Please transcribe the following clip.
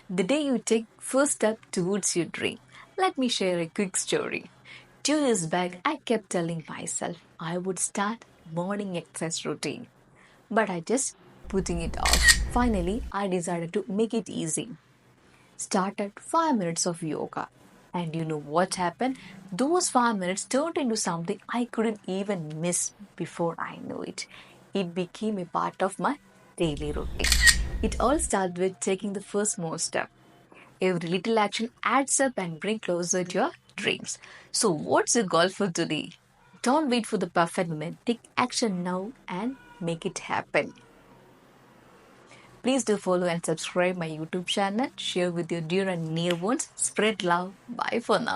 The day you take first step towards your dream. Let me share a quick story. 2 years back, I kept telling myself I would start morning exercise routine, but I just putting it off. Finally, I decided to make it easy. Started 5 minutes of yoga. And you know what happened? Those 5 minutes turned into something I couldn't even miss before I knew it. It became a part of my daily routine. It all started with taking the first small step. Every little action adds up and bring closer to your dreams. So what's your goal for today? Don't wait for the perfect moment. Take action now and make it happen. Please do follow and subscribe my YouTube channel. Share with your dear and near ones. Spread love. Bye for now.